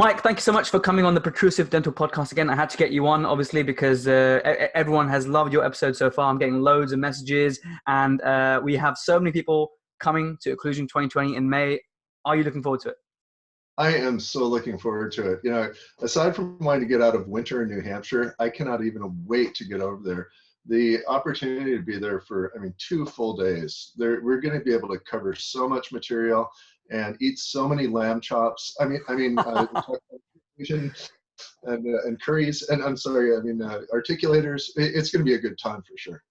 Mike, thank you so much for coming on the Protrusive Dental Podcast again. I had to get you on, obviously, because everyone has loved your episode so far. I'm getting loads of messages, and we have so many people coming to Occlusion 2020 in May. Are you looking forward to it? I am so looking forward to it. You know, aside from wanting to get out of winter in New Hampshire, I cannot even wait to get over there. The opportunity to be there for, 2 full days. We're going to be able to cover so much material and eat so many lamb chops. And curries, and articulators. It's going to be a good time for sure.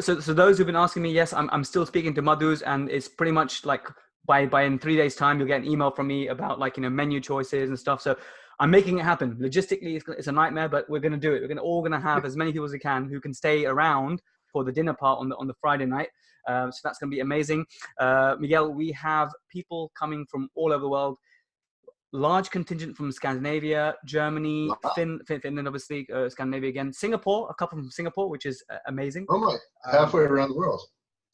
So those who've been asking me, yes, I'm still speaking to Madhus, and it's pretty much like by in 3 days time, you'll get an email from me about menu choices and stuff. So I'm making it happen. Logistically, it's a nightmare, but we're going to do it. We're all going to have as many people as we can who can stay around for the dinner part on the Friday night. So that's going to be amazing. Miguel, we have people coming from all over the world. Large contingent from Scandinavia, Germany, Wow. Finland, obviously, Scandinavia again, Singapore, a couple from Singapore, which is amazing. Oh my, halfway around the world.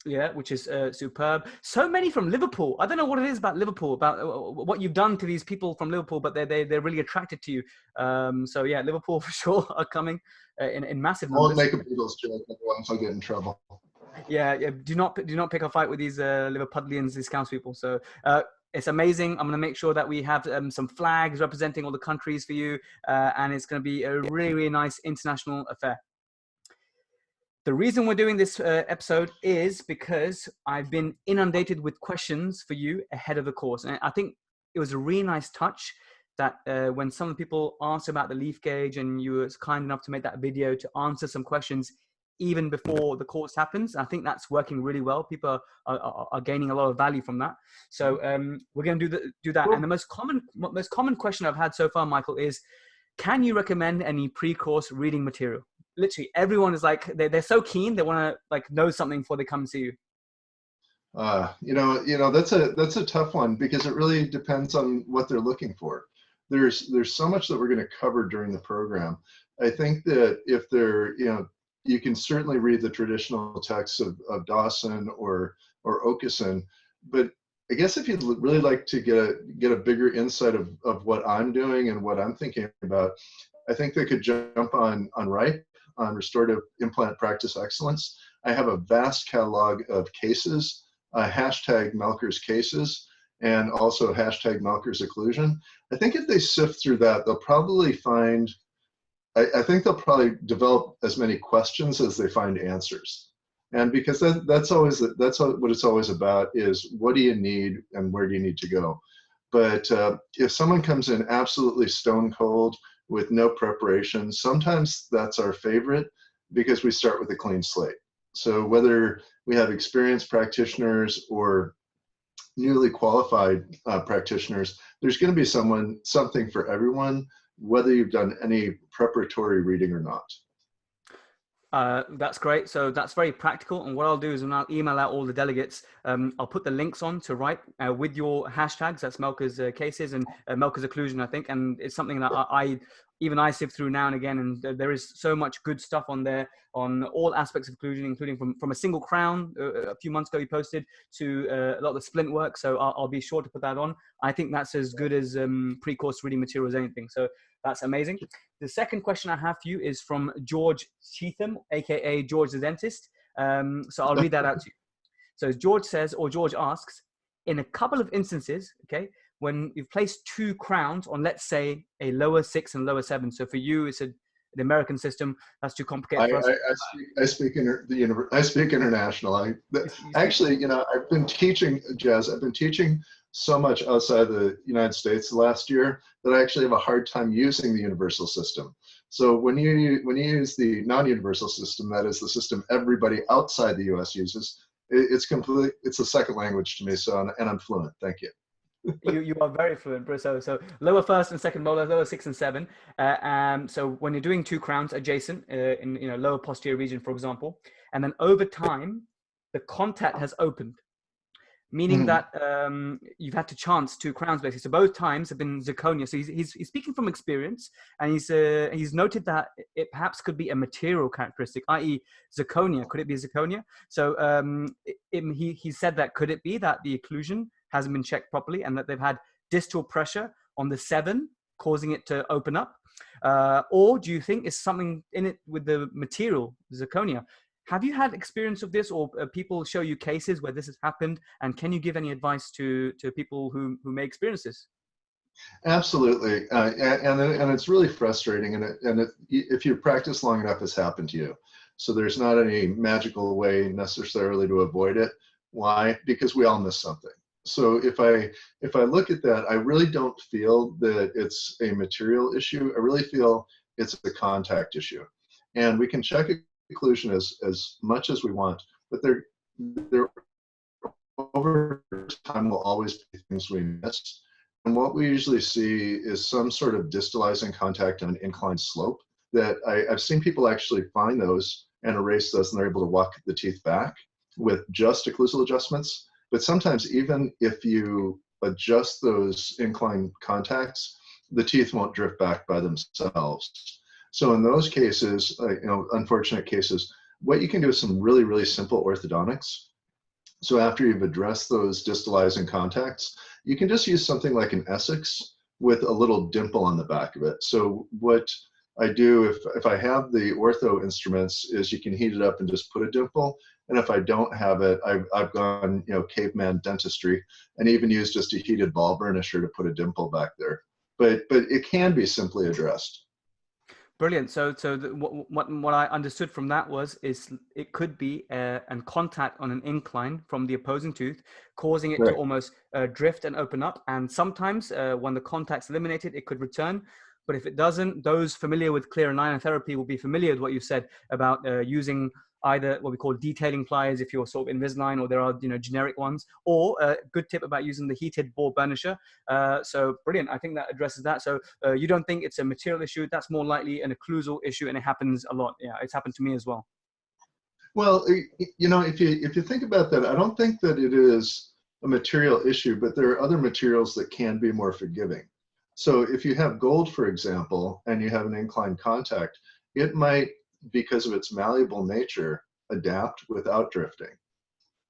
Yeah, which is superb. So many from Liverpool. I don't know what it is about Liverpool, about what you've done to these people from Liverpool, but they're really attracted to you. So yeah, Liverpool for sure are coming in massive numbers. I won't make a Beatles joke, otherwise I'll get in trouble. Yeah, do not pick a fight with these Liverpudlians, these Scouse people. So it's amazing. I'm going to make sure that we have some flags representing all the countries for you, and it's going to be a really, really nice international affair. The reason we're doing this episode is because I've been inundated with questions for you ahead of the course. And I think it was a really nice touch that when some people asked about the leaf gauge and you were kind enough to make that video to answer some questions even before the course happens. I think that's working really well. People are gaining a lot of value from that. So we're going to do that. Cool. And the most common question I've had so far, Michael, is can you recommend any pre-course reading material? Literally everyone is like, they're so keen. They want to know something before they come and see you. That's a tough one because it really depends on what they're looking for. There's so much that we're going to cover during the program. I think that if they're, you can certainly read the traditional texts of Dawson or Occlusion, but I guess if you'd really like to get a bigger insight of what I'm doing and what I'm thinking about, I think they could jump on RIPE, on Restorative Implant Practice Excellence. I have a vast catalog of cases, hashtag Melkers cases, and also hashtag Melkers occlusion. I think if they sift through that, they'll probably find, I think they'll probably develop as many questions as they find answers. And because that's what it's always about, is what do you need and where do you need to go? But if someone comes in absolutely stone cold with no preparation, sometimes that's our favorite because we start with a clean slate. So whether we have experienced practitioners or newly qualified practitioners, there's going to be something for everyone, whether you've done any preparatory reading or not. That's great. So that's very practical. And what I'll do is when I'll email out all the delegates, I'll put the links on to RIPE with your hashtags. That's Melkers cases and Melkers occlusion, I think. And it's something that I sift through now and again. And there is so much good stuff on there on all aspects of occlusion, including from a single crown a few months ago you posted to a lot of the splint work. So I'll be sure to put that on. I think that's as good as pre-course reading material as anything. So that's amazing. The second question I have for you is from George Cheetham, aka George the Dentist. So I'll read that out to you. So George says, or George asks, in a couple of instances, okay, when you've placed 2 crowns on, let's say, a lower 6 and lower 7. So for you, it's the American system. That's too complicated for us. I speak international. I've been teaching, Jazz. I've been teaching so much outside the United States last year that I actually have a hard time using the universal system. So when you use the non-universal system, that is the system everybody outside the US uses, it's a second language to me. So, and I'm fluent. Thank you. You are very fluent, bro. So lower first and second molar, lower 6 and 7. So when you're doing 2 crowns adjacent in lower posterior region, for example, and then over time, the contact has opened, meaning that you've had to chance 2 crowns basically. So both times have been zirconia. So he's speaking from experience, and he's noted that it perhaps could be a material characteristic, i.e. zirconia. Could it be zirconia? So he said that could it be that the occlusion hasn't been checked properly and that they've had distal pressure on the 7 causing it to open up? Or do you think it's something in it with the material, zirconia? Have you had experience of this, or people show you cases where this has happened? And can you give any advice to people who may experience this? Absolutely, and it's really frustrating, if you practice long enough, it's happened to you. So there's not any magical way necessarily to avoid it. Why? Because we all miss something. So if I look at that, I really don't feel that it's a material issue. I really feel it's a contact issue, and we can check occlusion as much as we want, but there over time will always be things we miss. And what we usually see is some sort of distalizing contact on an inclined slope that I've seen people actually find those and erase those, and they're able to walk the teeth back with just occlusal adjustments. But sometimes even if you adjust those inclined contacts, the teeth won't drift back by themselves. So in those cases, unfortunate cases, what you can do is some really, really simple orthodontics. So after you've addressed those distalizing contacts, you can just use something like an Essex with a little dimple on the back of it. So what I do if I have the ortho instruments is you can heat it up and just put a dimple. And if I don't have it, I've gone, caveman dentistry, and even used just a heated ball burnisher to put a dimple back there. But it can be simply addressed. Brilliant. So what I understood from that is it could be an contact on an incline from the opposing tooth, causing it to almost drift and open up. And sometimes when the contact's eliminated, it could return. But if it doesn't, those familiar with clear aligner therapy will be familiar with what you said about using either what we call detailing pliers if you're sort of Invisalign, or there are generic ones, or a good tip about using the heated ball burnisher. So brilliant. I think that addresses that. So you don't think it's a material issue? That's more likely an occlusal issue, and it happens a lot. Yeah, it's happened to me as well. Well, if you think about that, I don't think that it is a material issue, but there are other materials that can be more forgiving. So if you have gold, for example, and you have an inclined contact, it might, because of its malleable nature, adapt without drifting.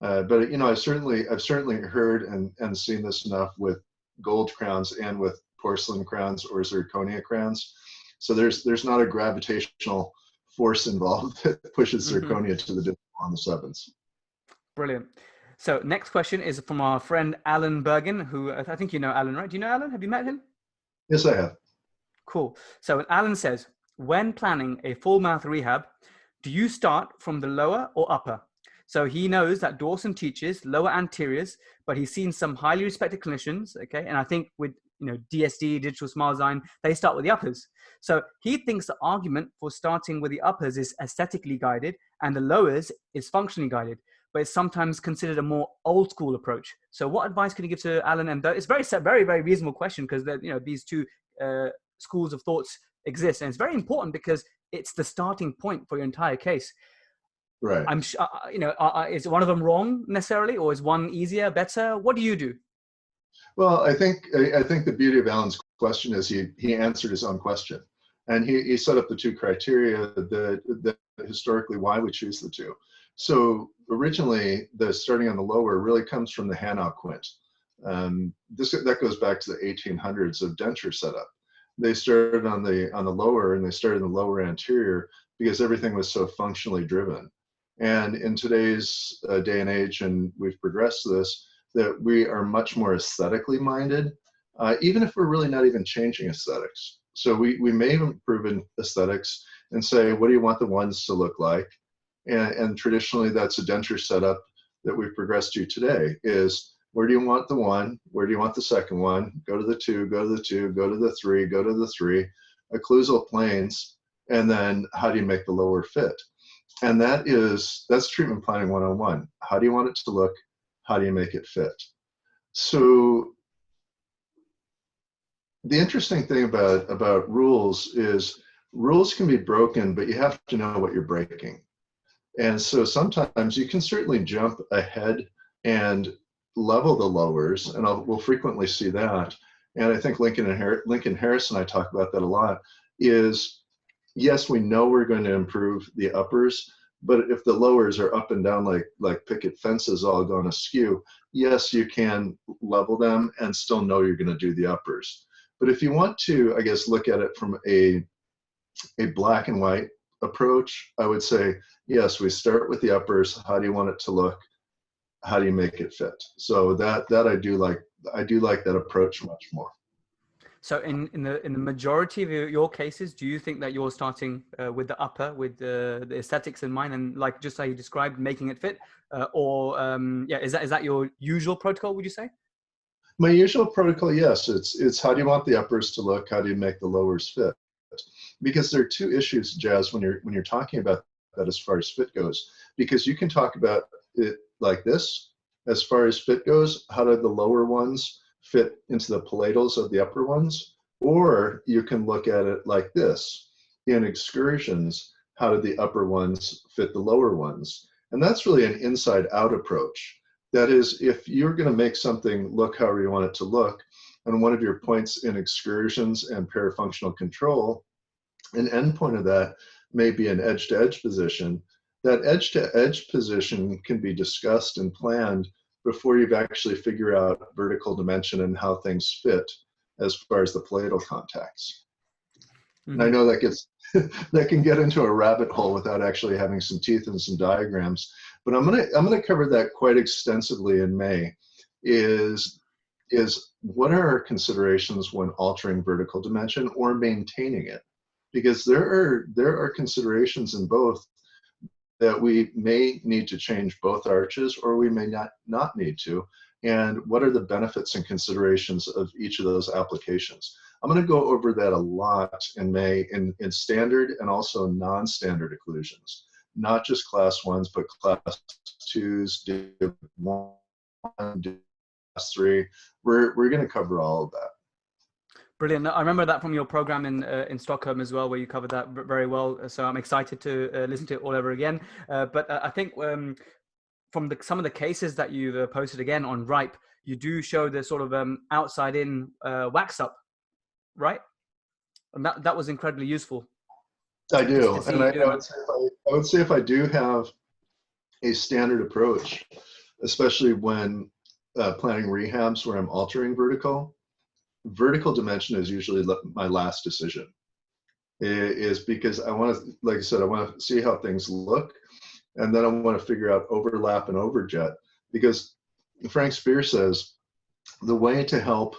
But I've certainly heard and seen this enough with gold crowns and with porcelain crowns or zirconia crowns. So there's not a gravitational force involved that pushes zirconia to the distal on the sevens. Brilliant. So next question is from our friend Alan Bergen, who I think you know Alan, right? Do you know Alan? Have you met him? Yes, I have. Cool. So Alan says, when planning a full mouth rehab, do you start from the lower or upper? So he knows that Dawson teaches lower anteriors, but he's seen some highly respected clinicians, okay? And I think with DSD, digital smile design, they start with the uppers. So he thinks the argument for starting with the uppers is aesthetically guided and the lowers is functionally guided, but it's sometimes considered a more old school approach. So what advice can you give to Alan? And it's very, very reasonable question, because these two schools of thoughts exist, and it's very important because it's the starting point for your entire case. Right. I'm sure, is one of them wrong necessarily, or is one easier, better? What do you do? Well, I think the beauty of Alan's question is he answered his own question, and he set up the two criteria that historically why we choose the two. So originally, the starting on the lower really comes from the Hanau quint. That goes back to the 1800s of denture setup. They started on the lower, and they started in the lower anterior because everything was so functionally driven. And in today's day and age, and we've progressed to this, that we are much more aesthetically minded, even if we're really not even changing aesthetics. So we may improve in aesthetics and say, what do you want the ones to look like? And traditionally, that's a denture setup that we've progressed to today is, where do you want the one? Where do you want the second one? Go to the two, go to the two, go to the three, go to the three, occlusal planes, and then how do you make the lower fit? And that's treatment planning 101. How do you want it to look? How do you make it fit? So the interesting thing about rules is rules can be broken, but you have to know what you're breaking. And so sometimes you can certainly jump ahead and level the lowers, and we'll frequently see that. And I think Lincoln Harris and I talk about that a lot, is yes, we know we're going to improve the uppers, but if the lowers are up and down like picket fences all going askew, yes, you can level them and still know you're going to do the uppers. But if you want to, I guess, look at it from a black and white approach, I would say, yes, we start with the uppers. How do you want it to look? How do you make it fit? So that I do like that approach much more. So in the majority of your cases, do you think that you're starting with the upper, with the aesthetics in mind, and like just how you described, making it fit, or yeah, is that your usual protocol? Would you say? My usual protocol, yes. It's how do you want the uppers to look? How do you make the lowers fit? Because there are two issues, Jazz, when you're talking about that as far as fit goes. Because you can talk about it like this, as far as fit goes. How do the lower ones fit into the palatals of the upper ones? Or you can look at it like this. In excursions, how do the upper ones fit the lower ones? And that's really an inside-out approach. That is, if you're going to make something look however you want it to look, and one of your points in excursions and parafunctional control, an endpoint of that may be an edge-to-edge position. That edge-to-edge position can be discussed and planned before you've actually figured out vertical dimension and how things fit as far as the palatal contacts. And I know that gets that can get into a rabbit hole without actually having some teeth and some diagrams. But I'm gonna cover that quite extensively in May. Is what are our considerations when altering vertical dimension or maintaining it? Because there are considerations in both that we may need to change both arches or we may not need to. And what are the benefits and considerations of each of those applications? I'm going to go over that a lot in May in standard and also non-standard occlusions, not just class 1s, but class 2s, div 1, div 3. We're going to cover all of that. Brilliant. I remember that from your program in Stockholm as well, where you covered that very well. So I'm excited to listen to it all over again. But I think from some of the cases that you've posted again on RIPE, you do show the sort of outside in wax up, right? And that was incredibly useful. I do. And I would say if I do have a standard approach, especially when planning rehabs where I'm altering vertical dimension is usually my last decision. It is because I want to, like I said, I want to see how things look, and then I want to figure out overlap and overjet. Because Frank Spear says the way to help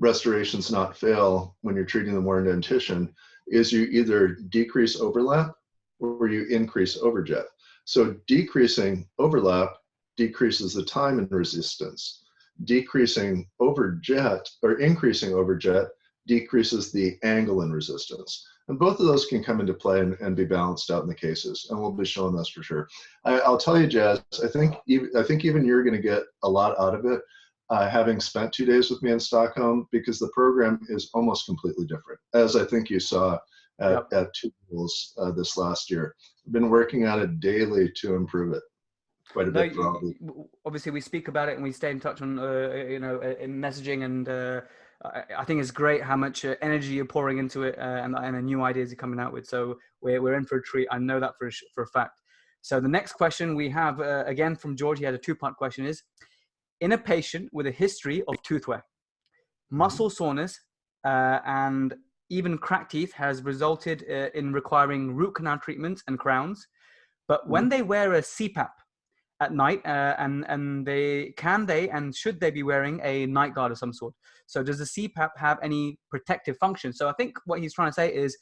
restorations not fail when you're treating the more dentition is you either decrease overlap or you increase overjet. So decreasing overlap decreases the time and resistance. Decreasing overjet or increasing overjet decreases the angle and resistance. And both of those can come into play and be balanced out in the cases. And we'll be showing this for sure. I'll tell you, Jazz, I think even you're going to get a lot out of it, having spent 2 days with me in Stockholm, because the program is almost completely different, as I think you saw at Two Rules this last year. I've been working on it daily to improve it. Quite a bit. Obviously, we speak about it and we stay in touch on in messaging, and I think it's great how much energy you're pouring into it and the new ideas you're coming out with. So we're in for a treat. I know that for a fact. So the next question we have again from George. He had a 2-part question: is in a patient with a history of tooth wear, muscle soreness, and even cracked teeth has resulted in requiring root canal treatments and crowns. But when they wear a CPAP at night, and should they be wearing a night guard of some sort? So does the CPAP have any protective function? So I think what he's trying to say is,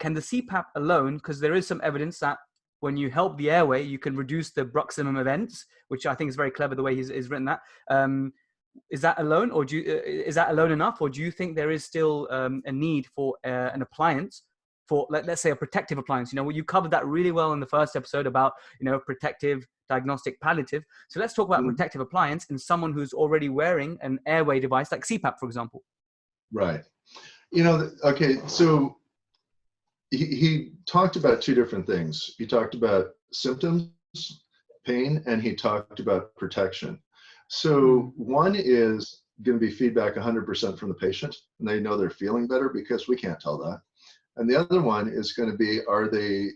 can the CPAP alone, because there is some evidence that when you help the airway, you can reduce the bruxism events, which I think is very clever the way he's written that. Is that alone, or is that alone enough, or do you think there is still a need for an appliance, for let's say a protective appliance? You covered that really well in the first episode about protective, diagnostic, palliative. So let's talk about protective appliance in someone who's already wearing an airway device like CPAP, for example. Right. Okay. So he talked about two different things. He talked about symptoms, pain, and he talked about protection. So one is going to be feedback 100% from the patient, and they know they're feeling better, because we can't tell that. And the other one is going to be, are they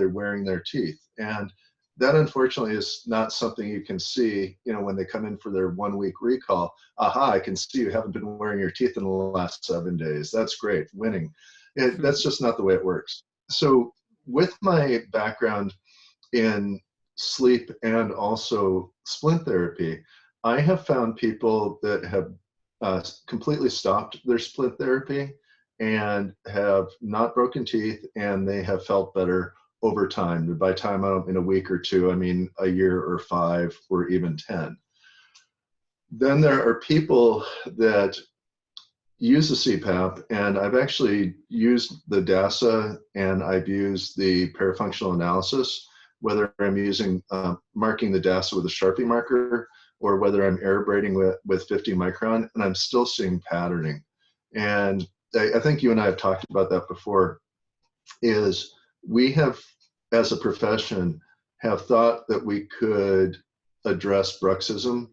wearing their teeth? And that unfortunately is not something you can see, when they come in for their 1 week recall. Aha, I can see you haven't been wearing your teeth in the last 7 days. That's great, winning. That's just not the way it works. So with my background in sleep and also splint therapy, I have found people that have completely stopped their splint therapy and have not broken teeth, and they have felt better over time. By time in a week or two, I mean a year or 5 or even 10. Then there are people that use the CPAP, and I've actually used the DASA and I've used the parafunctional analysis, whether I'm using marking the DASA with a Sharpie marker or whether I'm air braiding with 50 micron, and I'm still seeing patterning. And I think you and I have talked about that before, is we have, as a profession, have thought that we could address bruxism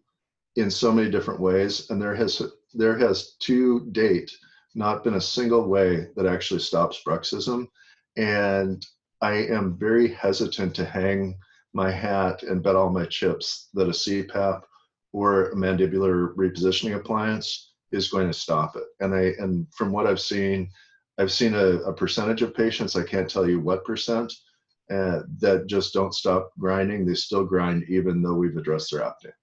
in so many different ways, and there has to date not been a single way that actually stops bruxism. And I am very hesitant to hang my hat and bet all my chips that a CPAP or a mandibular repositioning appliance is going to stop it. And from what I've seen a percentage of patients, I can't tell you what percent, that just don't stop grinding. They still grind even though we've addressed their apnea.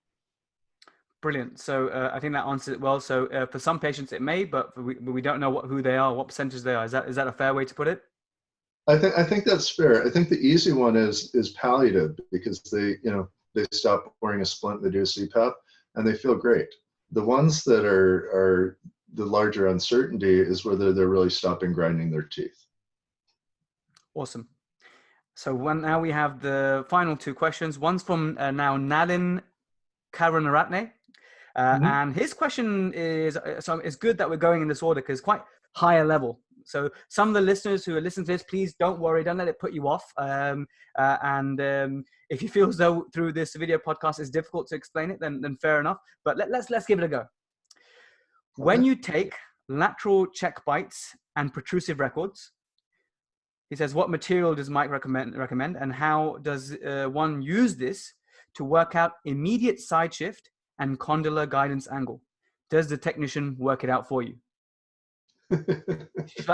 Brilliant. So I think that answers it well. So for some patients it may, but we don't know who they are, what percentage they are. Is that a fair way to put it? I think that's fair. I think the easy one is palliative, because they stop wearing a splint, they do a CPAP, and they feel great. The ones that are the larger uncertainty is whether they're really stopping grinding their teeth. Awesome. So now we have the final 2 questions. One's from now Nalin Karunaratne. And his question is, so it's good that we're going in this order because it's quite higher level. So some of the listeners who are listening to this, please don't worry, don't let it put you off. If you feel as though through this video podcast it's difficult to explain it, then fair enough. But let's give it a go. When you take lateral check bites and protrusive records, he says, what material does Mike recommend, and how does one use this to work out immediate side shift and condylar guidance angle? Does the technician work it out for you?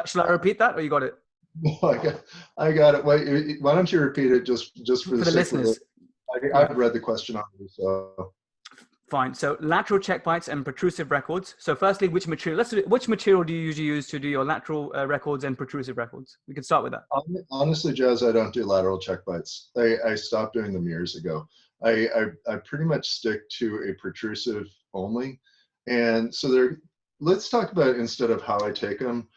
Shall I repeat that, or you got it? No, I got it. Why don't you repeat it just for the listeners? I've read the question already, so. Fine. So lateral check bites and protrusive records. So firstly, which material do you usually use to do your lateral records and protrusive records? We can start with that. Honestly, Jazz, I don't do lateral check bites. I stopped doing them years ago. I pretty much stick to a protrusive only. And so let's talk about, instead of how I take them,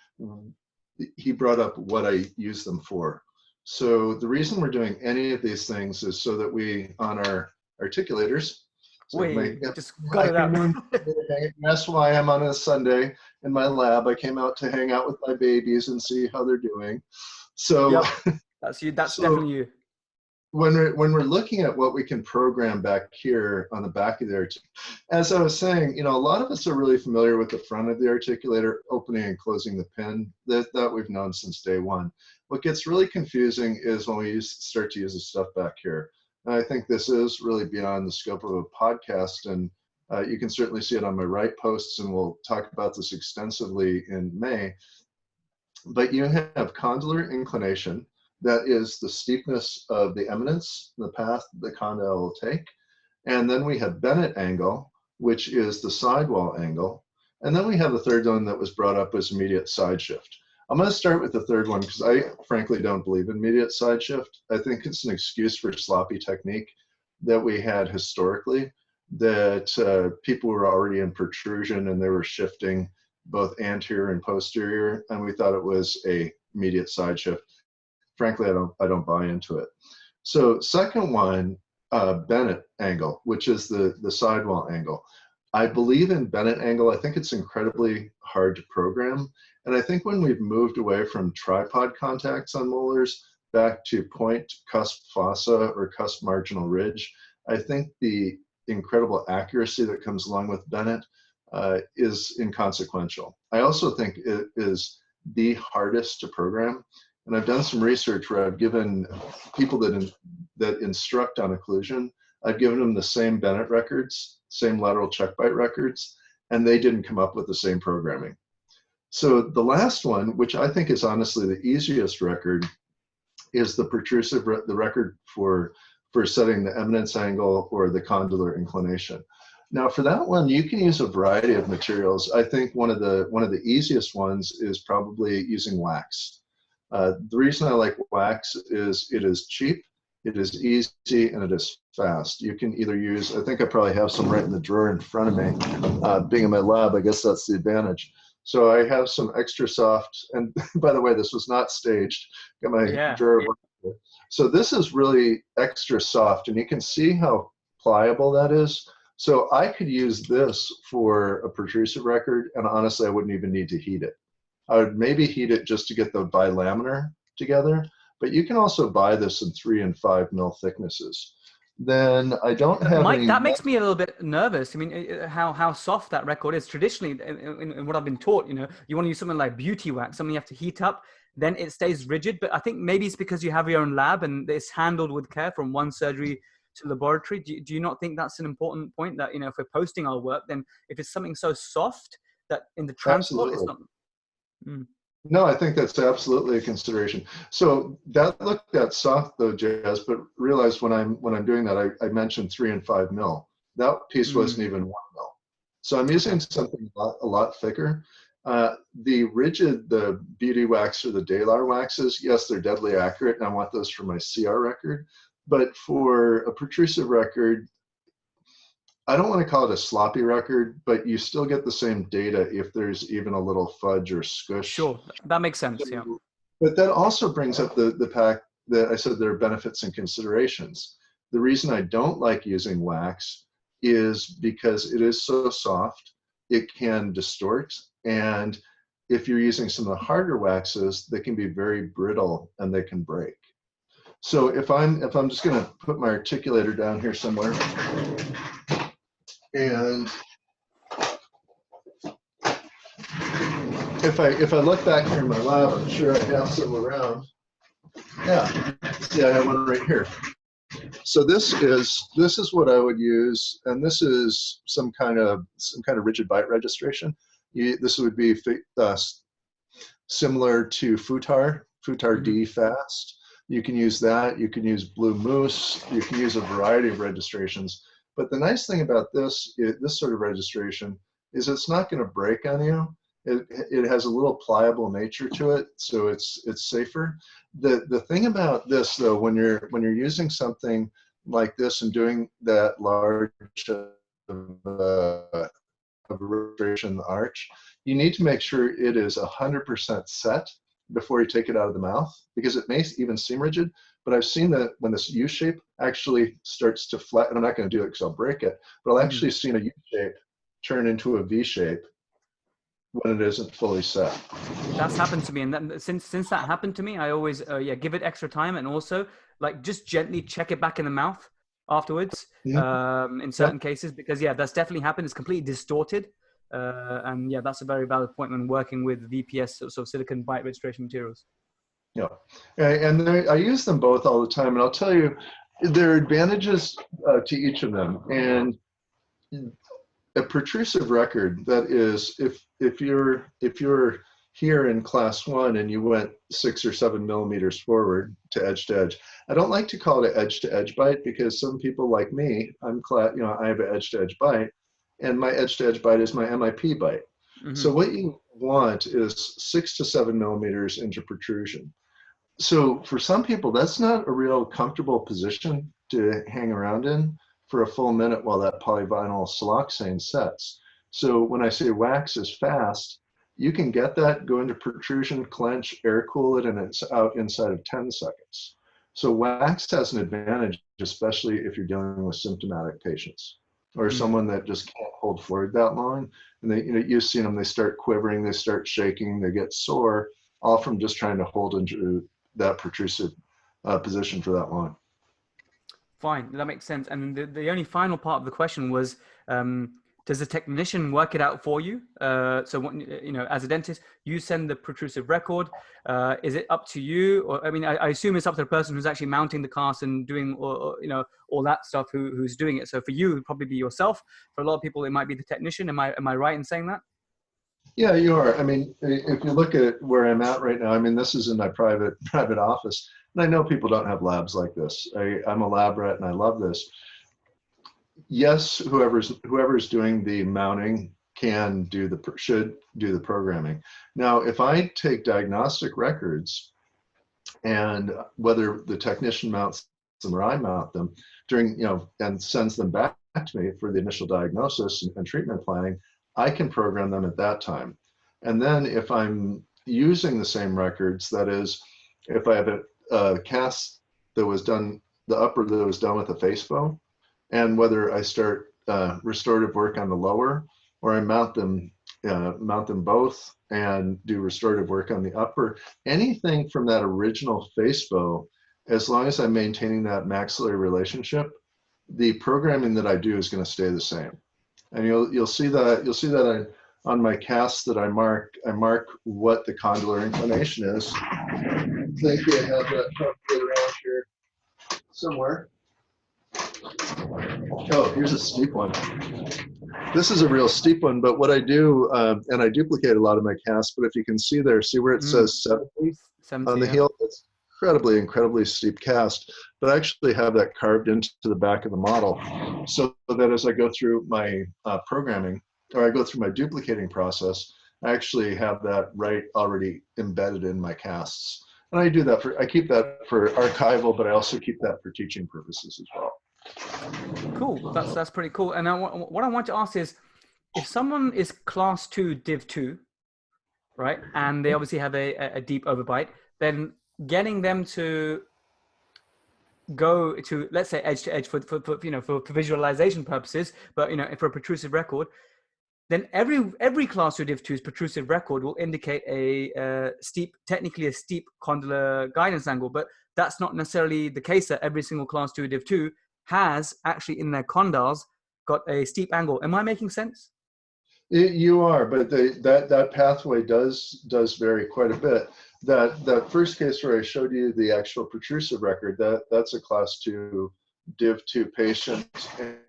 he brought up what I use them for. So the reason we're doing any of these things is so that we, on our articulators, just got it out. That's why I'm on a Sunday in my lab. I came out to hang out with my babies and see how they're doing. So yep. That's you. That's definitely you. When we're looking at what we can program back here on the back of the articulator, as I was saying, a lot of us are really familiar with the front of the articulator, opening and closing the pin. That we've known since day one. What gets really confusing is when we start to use the stuff back here. And I think this is really beyond the scope of a podcast, and you can certainly see it on my right posts, and we'll talk about this extensively in May. But you have condylar inclination. That is the steepness of the eminence, the path the condyle will take. And then we have Bennett angle, which is the sidewall angle. And then we have the third one that was brought up as immediate side shift. I'm going to start with the third one because I frankly don't believe in immediate side shift. I think it's an excuse for sloppy technique that we had historically, that people were already in protrusion and they were shifting both anterior and posterior, and we thought it was a immediate side shift. Frankly, I don't buy into it. So second one, Bennett angle, which is the sidewall angle. I believe in Bennett angle. I think it's incredibly hard to program. And I think when we've moved away from tripod contacts on molars back to point cusp fossa or cusp marginal ridge, I think the incredible accuracy that comes along with Bennett is inconsequential. I also think it is the hardest to program. And I've done some research where I've given people that that instruct on occlusion, I've given them the same Bennett records, same lateral check bite records, and they didn't come up with the same programming. So the last one, which I think is honestly the easiest record, is the protrusive, the record for setting the eminence angle or the condylar inclination. Now for that one, you can use a variety of materials. I think one of the easiest ones is probably using wax. The reason I like wax is it is cheap, it is easy, and it is fast. You can either use, I think I probably have some right in the drawer in front of me. Being in my lab, I guess that's the advantage. So I have some extra soft, and by the way, this was not staged. Got my drawer. So this is really extra soft, and you can see how pliable that is. So I could use this for a protrusive record, and honestly, I wouldn't even need to heat it. I would maybe heat it just to get the bilaminar together, but you can also buy this in 3 and 5 mil thicknesses. Then I don't have Mike, that makes me a little bit nervous. I mean, how soft that record is. Traditionally, in what I've been taught, you know, you want to use something like beauty wax, something you have to heat up, then it stays rigid. But I think maybe it's because you have your own lab and it's handled with care from one surgery to laboratory. Do you not think that's an important point, that, you know, if we're posting our work, then if it's something so soft that in the transport, it's not... No, I think that's absolutely a consideration. So that looked that soft though, Jazz, but realize when I'm doing that, I mentioned 3 and 5 mil. That piece wasn't even 1 mil. So I'm using something a lot thicker. The rigid, the beauty wax or the Dalar waxes, yes, they're deadly accurate, and I want those for my CR record. But for a protrusive record, I don't want to call it a sloppy record, but you still get the same data if there's even a little fudge or squish. Sure, that makes sense, yeah. But that also brings up the fact that I said there are benefits and considerations. The reason I don't like using wax is because it is so soft, it can distort, and if you're using some of the harder waxes, they can be very brittle and they can break. So if I'm just going to put my articulator down here somewhere, and if I look back here in my lab, I'm sure I have some around. Yeah, see, I have one right here. So this is what I would use, and this is some kind of rigid bite registration. This would be similar to Futar D fast. You can use that. You can use Blue Moose. You can use a variety of registrations. But the nice thing about this sort of registration is it's not going to break on you. It has a little pliable nature to it, so it's safer. The thing about this though, when you're using something like this and doing that large of a registration in the arch, you need to make sure it is 100% set before you take it out of the mouth, because it may even seem rigid. But I've seen that when this U shape actually starts to flatten, I'm not going to do it because I'll break it, but I'll actually see a U shape turn into a V shape when it isn't fully set. That's happened to me, and since that happened to me, I always give it extra time, and also like just gently check it back in the mouth afterwards in certain cases, because that's definitely happened. It's completely distorted, and that's a very valid point when working with VPS, so silicon bite registration materials. Yeah, and I use them both all the time, and I'll tell you there are advantages to each of them. And a protrusive record, that is, if you're here in class 1 and you went 6 or 7 millimeters forward to edge, I don't like to call it an edge-to-edge bite, because some people like me, I have an edge-to-edge bite, and my edge-to-edge bite is my MIP bite. So what you want is 6 to 7 millimeters into protrusion. So for some people, that's not a real comfortable position to hang around in for a full minute while that polyvinyl siloxane sets. So when I say wax is fast, you can get that, go into protrusion, clench, air cool it, and it's out inside of 10 seconds. So wax has an advantage, especially if you're dealing with symptomatic patients or someone that just can't hold fluid that long. And they, you've seen them, they start quivering, they start shaking, they get sore, all from just trying to hold into that protrusive position for that long. Fine, that makes sense. And the only final part of the question was to does the technician work it out for you? So what, you know, as a dentist, you send the protrusive record. Is it up to you? Or, I mean, I assume it's up to the person who's actually mounting the cast and doing, or, you know, all that stuff, who's doing it. So for you, it'd probably be yourself. For a lot of people, it might be the technician. Am I right in saying that? Yeah, you are. I mean, if you look at where I'm at right now, I mean, this is in my private office, and I know people don't have labs like this. I'm a lab rat, and I love this. Yes, whoever's doing the mounting should do the programming. Now, if I take diagnostic records, and whether the technician mounts them or I mount them during, you know, and sends them back to me for the initial diagnosis and treatment planning, I can program them at that time. And then if I'm using the same records, that is, if I have a cast that was done, the upper that was done with a face bow, and whether I start restorative work on the lower, or I mount them both and do restorative work on the upper, anything from that original face bow, as long as I'm maintaining that maxillary relationship, the programming that I do is going to stay the same. And you'll see that on my casts that I mark what the condylar inclination is. I think I have that probably around here somewhere. Oh, here's a steep one. This is a real steep one, but what I do, and I duplicate a lot of my casts, but if you can see there, see where it says 70 on the heel? It's incredibly steep cast, but I actually have that carved into the back of the model, so that as I go through my programming, or I go through my duplicating process, I actually have that already embedded in my casts. And I keep that for archival, but I also keep that for teaching purposes as well. Cool. That's pretty cool. And what I want to ask is, if someone is class 2 div 2, right, and they obviously have a deep overbite, then getting them to go to, let's say, edge to edge for you know, for visualization purposes, but, you know, for a protrusive record, then every class 2 div 2's protrusive record will indicate technically a steep condylar guidance angle, but that's not necessarily the case that every single class 2 div 2 has actually in their condyles got a steep angle. Am I making sense? You are, but that pathway does vary quite a bit. That first case where I showed you the actual protrusive record, that's a class 2 div 2 patient, and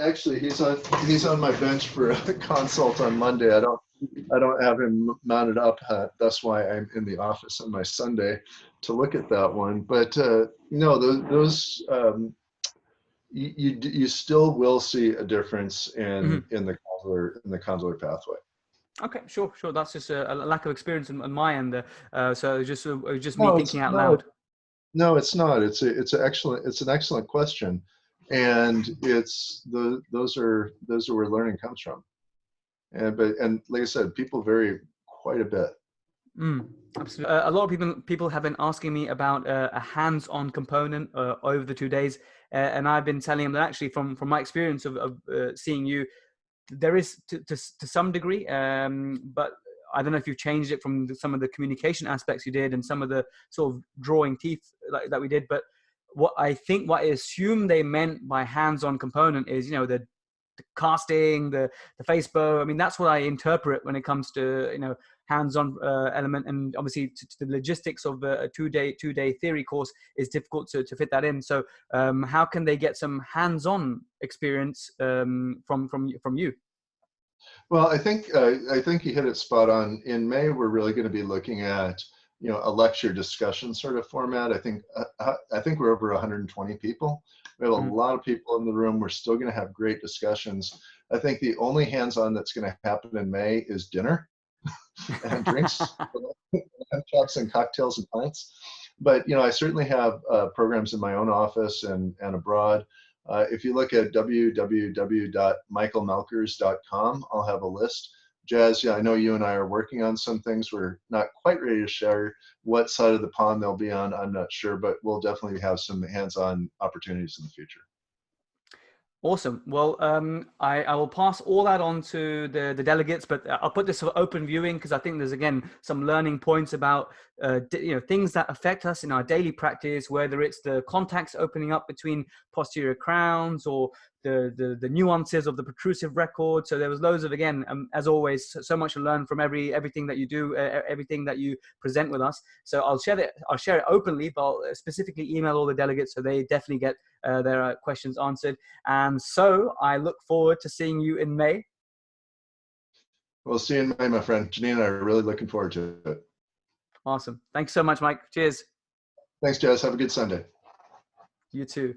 actually he's on my bench for a consult on Monday. I don't have him mounted up. That's why I'm in the office on my Sunday to look at that one. But no, those you still will see a difference in the condylar pathway. Okay, sure. That's just a lack of experience on my end. So just me thinking out loud. No, it's not. It's an excellent question, and those are where learning comes from. And like I said, people vary quite a bit. Absolutely. A lot of people have been asking me about a hands-on component over the 2 days, and I've been telling them that actually from my experience of seeing you, there is to some degree, but I don't know if you've changed it from some of the communication aspects you did and some of the sort of drawing teeth that we did. But what I assume they meant by hands-on component is, you know, the casting, the face bow. I mean, that's what I interpret when it comes to, you know, hands-on element, and obviously to the logistics of a two-day theory course is difficult to fit that in. So how can they get some hands-on experience from you? Well, I think you hit it spot on. In May, we're really going to be looking at, you know, a lecture discussion sort of format. I think we're over 120 people. We have a lot of people in the room. We're still going to have great discussions. I think the only hands-on that's going to happen in May is dinner and drinks, chops and cocktails and pints. But, you know, I certainly have programs in my own office and abroad. If you look at www.michaelmelkers.com, I'll have a list. Jazz, yeah, I know you and I are working on some things. We're not quite ready to share what side of the pond they'll be on. I'm not sure, but we'll definitely have some hands-on opportunities in the future. Awesome. Well, I will pass all that on to the delegates, but I'll put this for open viewing because I think there's, again, some learning points about, things that affect us in our daily practice, whether it's the contacts opening up between posterior crowns or the nuances of the protrusive record. So there was loads of, again, as always, so much to learn from everything that you do, everything that you present with us. So I'll share it openly, but I'll specifically email all the delegates so they definitely get their questions answered. And so I look forward to seeing you in May. We'll see you in May, my friend. Janine and I are really looking forward to it. Awesome. Thanks so much, Mike. Cheers. Thanks, Jazz. Have a good Sunday. You too.